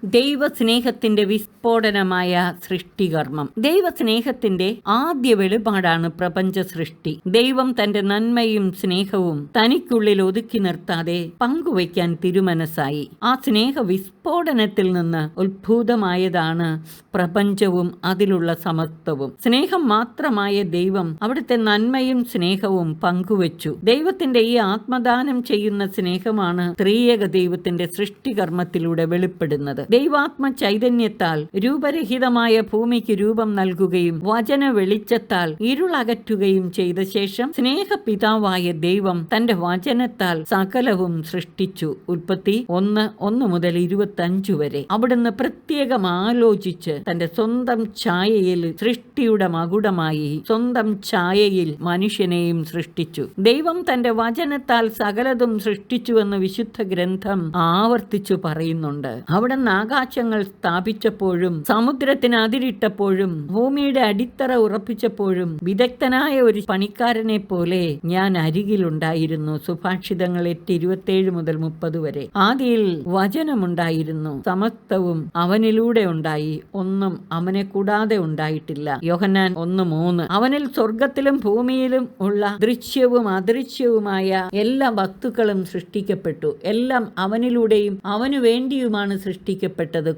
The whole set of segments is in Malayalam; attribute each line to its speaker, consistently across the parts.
Speaker 1: ദൈവസ്നേഹത്തിന്റെ വിസ്ഫോടനമായ സൃഷ്ടികർമ്മം. ദൈവസ്നേഹത്തിന്റെ ആദ്യ വെളിപാടാണ് പ്രപഞ്ച സൃഷ്ടി. ദൈവം തന്റെ നന്മയും സ്നേഹവും തനിക്കുള്ളിൽ ഒതുക്കി നിർത്താതെ പങ്കുവയ്ക്കാൻ തിരുമനസ്സായി. ആ സ്നേഹ വിസ്ഫോടനത്തിൽ നിന്ന് ഉത്ഭൂതമായതാണ് പ്രപഞ്ചവും അതിലുള്ള സമസ്തവും. സ്നേഹം മാത്രമായ ദൈവം അവിടുത്തെ നന്മയും സ്നേഹവും പങ്കുവച്ചു. ദൈവത്തിന്റെ ഈ ആത്മദാനം ചെയ്യുന്ന സ്നേഹമാണ് ത്രിയേക ദൈവത്തിന്റെ സൃഷ്ടികർമ്മത്തിലൂടെ വെളിപ്പെടുന്നത്. ദൈവാത്മ ചൈതന്യത്താൽ രൂപരഹിതമായ ഭൂമിക്ക് രൂപം നൽകുകയും വചന വെളിച്ചത്താൽ ഇരുളകറ്റുകയും ചെയ്ത ശേഷം സ്നേഹപിതാവായ ദൈവം തന്റെ വചനത്താൽ സകലവും സൃഷ്ടിച്ചു. ഉൽപ്പത്തി 1:1-25 വരെ. അവിടുന്ന് പ്രത്യേകം ആലോചിച്ച് തന്റെ സ്വന്തം ഛായയിൽ സൃഷ്ടിയുടെ മകുടമായി സ്വന്തം ഛായയിൽ മനുഷ്യനെയും സൃഷ്ടിച്ചു. ദൈവം തന്റെ വചനത്താൽ സകലതും സൃഷ്ടിച്ചുവെന്ന് വിശുദ്ധ ഗ്രന്ഥം ആവർത്തിച്ചു പറയുന്നുണ്ട്. അവിടുന്ന് ആകാശങ്ങൾ സ്ഥാപിച്ചപ്പോഴും സമുദ്രത്തിന് അതിരിട്ടപ്പോഴും ഭൂമിയുടെ അടിത്തറ ഉറപ്പിച്ചപ്പോഴും വിദഗ്ധനായ ഒരു പണിക്കാരനെ പോലെ ഞാൻ അരികിലുണ്ടായിരുന്നു. സുഭാഷിതങ്ങൾ 8:27-30 വരെ. ആദിയിൽ വചനമുണ്ടായിരുന്നു, സമസ്തവും അവനിലൂടെ ഉണ്ടായി, ഒന്നും അവനെ കൂടാതെ ഉണ്ടായിട്ടില്ല. യോഹന്നാൻ 1:3. അവനിൽ സ്വർഗത്തിലും ഭൂമിയിലും ഉള്ള ദൃശ്യവും അദൃശ്യവുമായ എല്ലാ വസ്തുക്കളും സൃഷ്ടിക്കപ്പെട്ടു. എല്ലാം അവനിലൂടെയും അവനു വേണ്ടിയുമാണ് സൃഷ്ടിക്കപ്പെട്ടത്.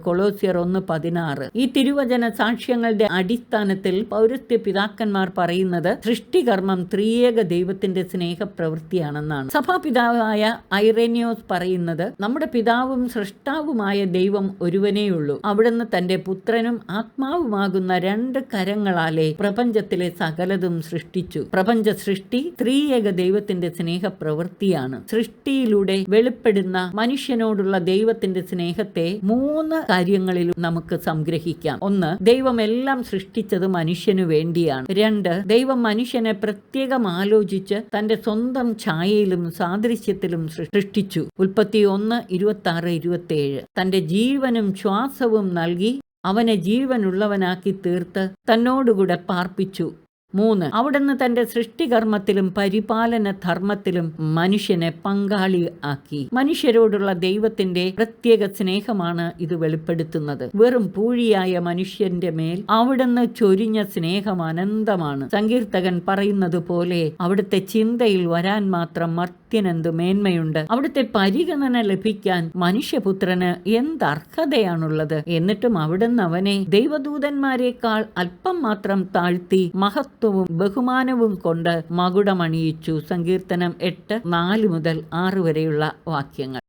Speaker 1: കൊളോസ്യർ 1:16. ഈ തിരുവചന സാക്ഷ്യങ്ങളുടെ അടിസ്ഥാനത്തിൽ പൗരസ്ത്യ പിതാക്കന്മാർ പറയുന്നത് സൃഷ്ടികർമ്മം ത്രിയേക ദൈവത്തിന്റെ സ്നേഹപ്രവൃത്തിയാണെന്നാണ്. സഭാപിതാവായ ഐറേനിയോസ് പറയുന്നത് നമ്മുടെ പിതാവും സൃഷ്ടാവുമായ ദൈവം ഒരുവനേയുള്ളൂ. അവിടുന്ന് തന്റെ പുത്രനും ആത്മാവുമാകുന്ന 2 കരങ്ങളാലെ പ്രപഞ്ചത്തിലെ സകലതും സൃഷ്ടിച്ചു. പ്രപഞ്ച സൃഷ്ടി ത്രിയേക ദൈവത്തിന്റെ സ്നേഹപ്രവൃത്തിയാണ്. സൃഷ്ടിയിലൂടെ വെളിപ്പെടുന്ന മനുഷ്യനോടുള്ള ദൈവത്തിന്റെ സ്നേഹത്തെ 3 കാര്യങ്ങളിലും നമുക്ക് സംഗ്രഹിക്കാം. 1. ദൈവം എല്ലാം സൃഷ്ടിച്ചത് മനുഷ്യനു വേണ്ടിയാണ്. 2. ദൈവം മനുഷ്യനെ പ്രത്യേകം ആലോചിച്ച് തന്റെ സ്വന്തം ഛായയിലും സാദൃശ്യത്തിലും സൃഷ്ടിച്ചു. ഉൽപ്പത്തി 1:26-27. തന്റെ ജീവനും ശ്വാസവും നൽകി അവനെ ജീവനുള്ളവനാക്കി തീർത്ത് തന്നോടുകൂടെ പാർപ്പിച്ചു. 3. അവിടുന്ന് തന്റെ സൃഷ്ടികർമ്മത്തിലും പരിപാലന ധർമ്മത്തിലും മനുഷ്യനെ പങ്കാളി ആക്കി. മനുഷ്യരോടുള്ള ദൈവത്തിന്റെ പ്രത്യേക സ്നേഹമാണ് ഇത് വെളിപ്പെടുത്തുന്നത്. വെറും പൂഴിയായ മനുഷ്യന്റെ മേൽ അവിടുന്ന് ചൊരിഞ്ഞ സ്നേഹം അനന്തമാണ്. സങ്കീർത്തകൻ പറയുന്നത് പോലെ അവിടുത്തെ ചിന്തയിൽ വരാൻ മാത്രം മർത്യനെന്തു മേന്മയുണ്ട്. അവിടുത്തെ പരിഗണന ലഭിക്കാൻ മനുഷ്യപുത്രന് എന്തർഹതയാണുള്ളത്. എന്നിട്ടും അവിടുന്ന് അവനെ ദൈവദൂതന്മാരെക്കാൾ അല്പം മാത്രം താഴ്ത്തി മഹത്വവും ബഹുമാനവും കൊണ്ട് മകുടമണിയിച്ചു. സങ്കീർത്തനം 8:4-6 വരെയുള്ള വാക്യങ്ങൾ.